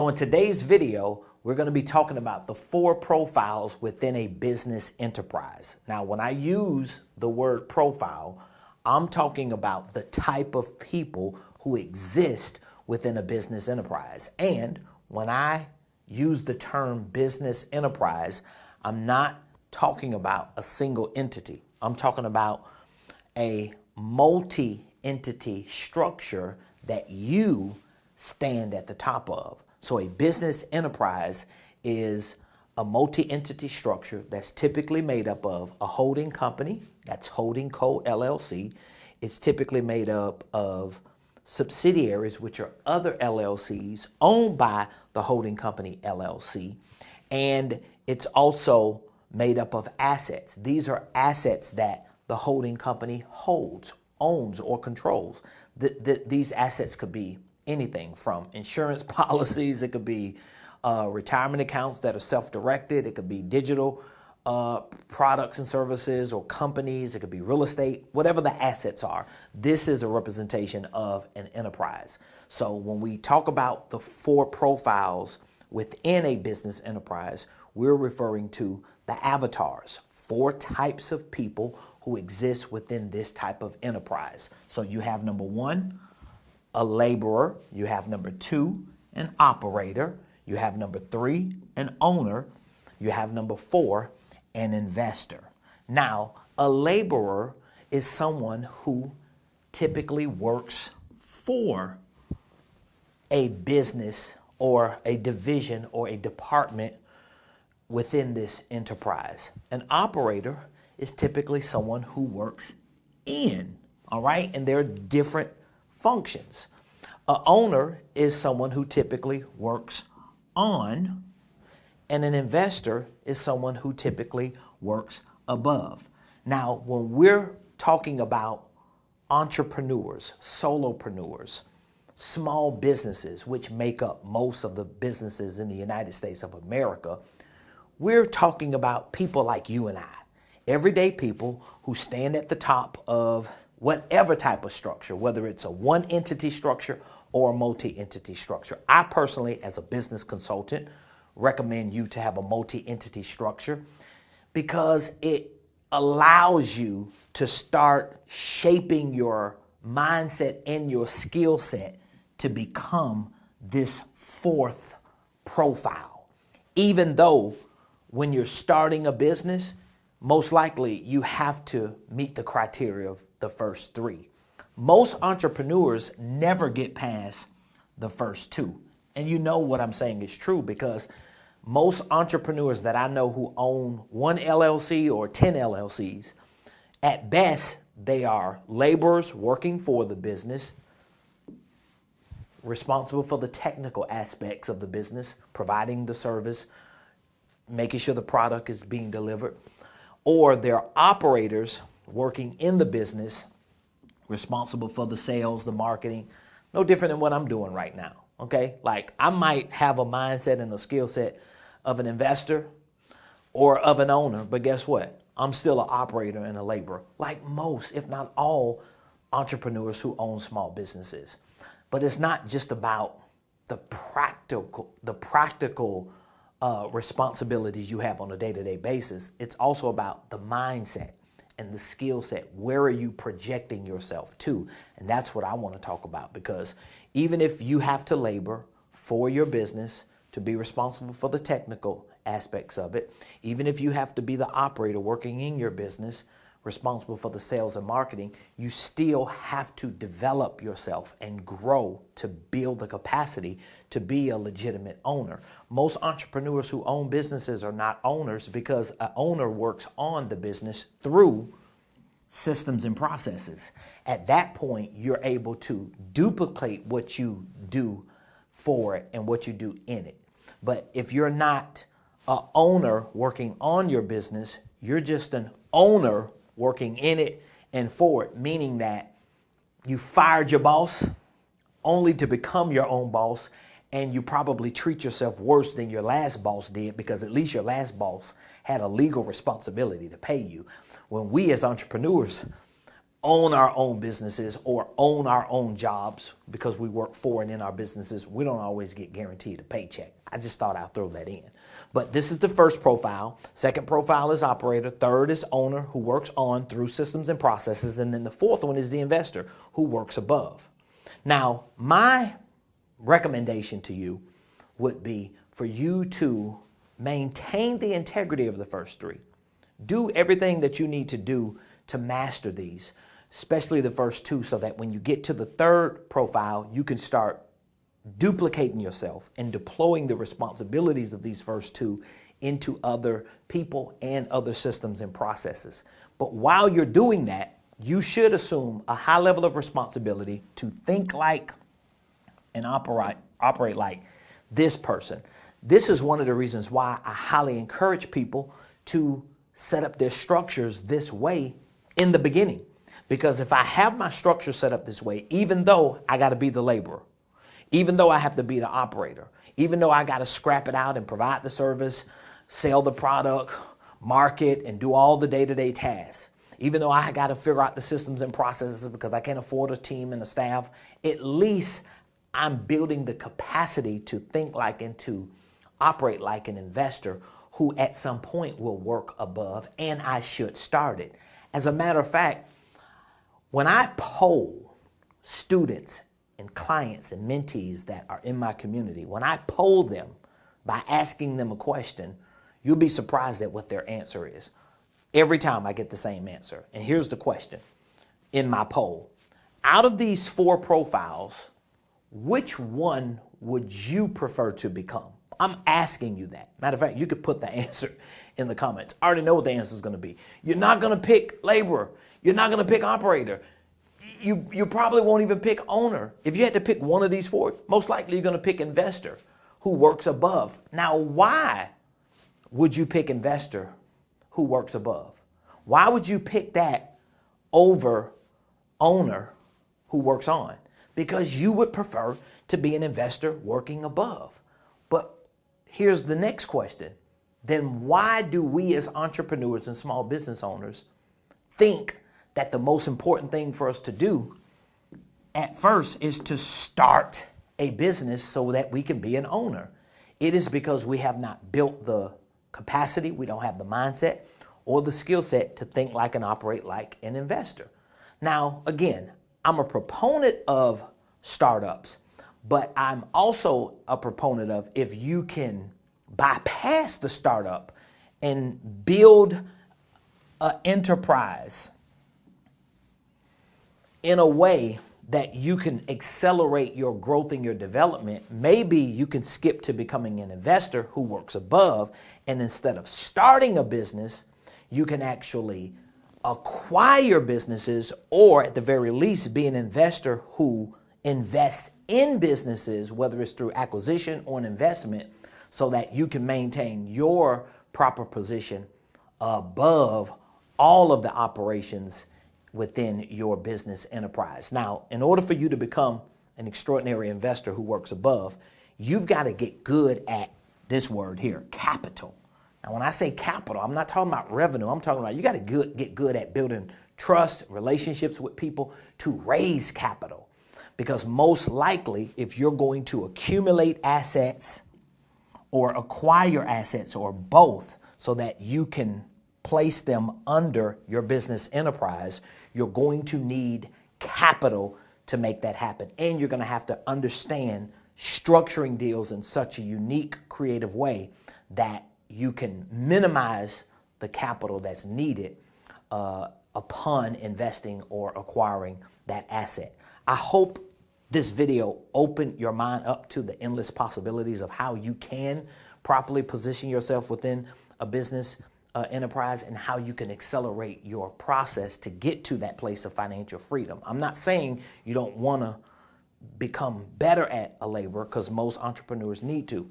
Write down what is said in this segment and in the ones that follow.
So in today's video, we're going to be talking about the 4 profiles within a business enterprise. Now, when I use the word profile, I'm talking about the type of people who exist within a business enterprise. And when I use the term business enterprise, I'm not talking about a single entity. I'm talking about a multi-entity structure that you stand at the top of. So a business enterprise is a multi-entity structure that's typically made up of a holding company, that's Holding Co. LLC. It's typically made up of subsidiaries, which are other LLCs owned by the holding company LLC. And it's also made up of assets. These are assets that the holding company holds, owns, or controls. These assets could be anything from insurance policies, it could be retirement accounts that are self-directed, it could be digital products and services or companies, it could be real estate, whatever the assets are. This is a representation of an enterprise. So when we talk about the 4 profiles within a business enterprise, we're referring to the avatars, 4 types of people who exist within this type of enterprise. So you have number 1, a laborer. You have number 2, an operator. You have number 3, an owner. You have number 4, an investor. Now, a laborer is someone who typically works for a business or a division or a department within this enterprise. An operator is typically someone who works in, all right? And there are different functions. An owner is someone who typically works on, and an investor is someone who typically works above. Now, when we're talking about entrepreneurs, solopreneurs, small businesses, which make up most of the businesses in the United States of America, we're talking about people like you and I, everyday people who stand at the top of whatever type of structure, whether it's a one entity structure or a multi-entity structure. I personally, as a business consultant, recommend you to have a multi-entity structure because it allows you to start shaping your mindset and your skill set to become this 4th profile. Even though when you're starting a business, most likely you have to meet the criteria of the first 3. Most entrepreneurs never get past the first 2. And you know what I'm saying is true because most entrepreneurs that I know who own 1 LLC or 10 LLCs, at best, they are laborers working for the business, responsible for the technical aspects of the business, providing the service, making sure the product is being delivered, or they're operators working in the business, responsible for the sales, the marketing, no different than what I'm doing right now, okay? Like I might have a mindset and a skill set of an investor or of an owner, but guess what? I'm still an operator and a laborer, like most, if not all, entrepreneurs who own small businesses. But it's not just about the practical responsibilities you have on a day-to-day basis. It's also about the mindset and the skill set. Where are you projecting yourself to? And that's what I want to talk about, because even if you have to labor for your business to be responsible for the technical aspects of it, even if you have to be the operator working in your business, responsible for the sales and marketing, you still have to develop yourself and grow to build the capacity to be a legitimate owner. Most entrepreneurs who own businesses are not owners because an owner works on the business through systems and processes. At that point, you're able to duplicate what you do for it and what you do in it. But if you're not an owner working on your business, you're just an owner working in it and for it, meaning that you fired your boss only to become your own boss, and you probably treat yourself worse than your last boss did because at least your last boss had a legal responsibility to pay you. When we as entrepreneurs, own our own businesses or own our own jobs because we work for and in our businesses, we don't always get guaranteed a paycheck. I just thought I'd throw that in. But this is the first profile. Second profile is operator. Third is owner, who works on through systems and processes. And then the fourth one is the investor, who works above. Now, my recommendation to you would be for you to maintain the integrity of the first three. Do everything that you need to do to master these, especially the first two, so that when you get to the third profile, you can start duplicating yourself and deploying the responsibilities of these first two into other people and other systems and processes. But while you're doing that, you should assume a high level of responsibility to think like and operate like this person. This is one of the reasons why I highly encourage people to set up their structures this way in the beginning. Because if I have my structure set up this way, even though I got to be the laborer, even though I have to be the operator, even though I got to scrap it out and provide the service, sell the product, market, and do all the day-to-day tasks, even though I got to figure out the systems and processes because I can't afford a team and a staff, at least I'm building the capacity to think like and to operate like an investor who at some point will work above, and I should start it. As a matter of fact, when I poll students and clients and mentees that are in my community, when I poll them by asking them a question, you'll be surprised at what their answer is. Every time I get the same answer. And here's the question in my poll. Out of these four profiles, which one would you prefer to become? I'm asking you that. Matter of fact, you could put the answer in the comments. I already know what the answer is going to be. You're not going to pick laborer. You're not going to pick operator. You probably won't even pick owner. If you had to pick one of these four, most likely you're going to pick investor, who works above. Now, why would you pick investor who works above? Why would you pick that over owner who works on? Because you would prefer to be an investor working above. But here's the next question. Then why do we as entrepreneurs and small business owners think that the most important thing for us to do at first is to start a business so that we can be an owner? It is because we have not built the capacity, we don't have the mindset or the skill set to think like and operate like an investor. Now, again, I'm a proponent of startups, but I'm also a proponent of if you can bypass the startup and build an enterprise in a way that you can accelerate your growth and your development, maybe you can skip to becoming an investor who works above, and instead of starting a business, you can actually acquire businesses, or at the very least be an investor who invests in businesses, whether it's through acquisition or an investment, so that you can maintain your proper position above all of the operations within your business enterprise. Now, in order for you to become an extraordinary investor who works above, you've got to get good at this word here, capital. Now, when I say capital, I'm not talking about revenue. I'm talking about you got to get good at building trust, relationships with people to raise capital. Because most likely, if you're going to accumulate assets or acquire assets or both so that you can place them under your business enterprise, you're going to need capital to make that happen. And you're going to have to understand structuring deals in such a unique, creative way that you can minimize the capital that's needed upon investing or acquiring that asset. I hope this video opened your mind up to the endless possibilities of how you can properly position yourself within a business enterprise and how you can accelerate your process to get to that place of financial freedom. I'm not saying you don't want to become better at a laborer, because most entrepreneurs need to.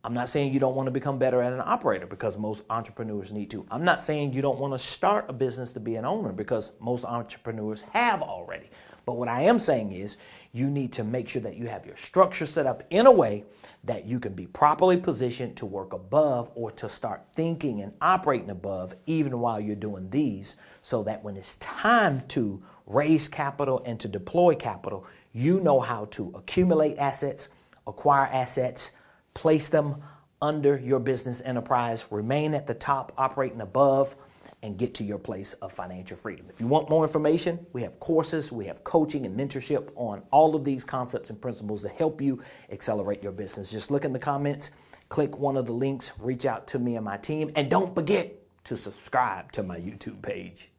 I'm not saying you don't want to become better at an operator, because most entrepreneurs need to. I'm not saying you don't want to start a business to be an owner, because most entrepreneurs have already. But what I am saying is you need to make sure that you have your structure set up in a way that you can be properly positioned to work above or to start thinking and operating above even while you're doing these, so that when it's time to raise capital and to deploy capital, you know how to accumulate assets, acquire assets, place them under your business enterprise, remain at the top, operating above, and get to your place of financial freedom. If you want more information, we have courses, we have coaching and mentorship on all of these concepts and principles to help you accelerate your business. Just look in the comments, click one of the links, reach out to me and my team, and don't forget to subscribe to my YouTube page.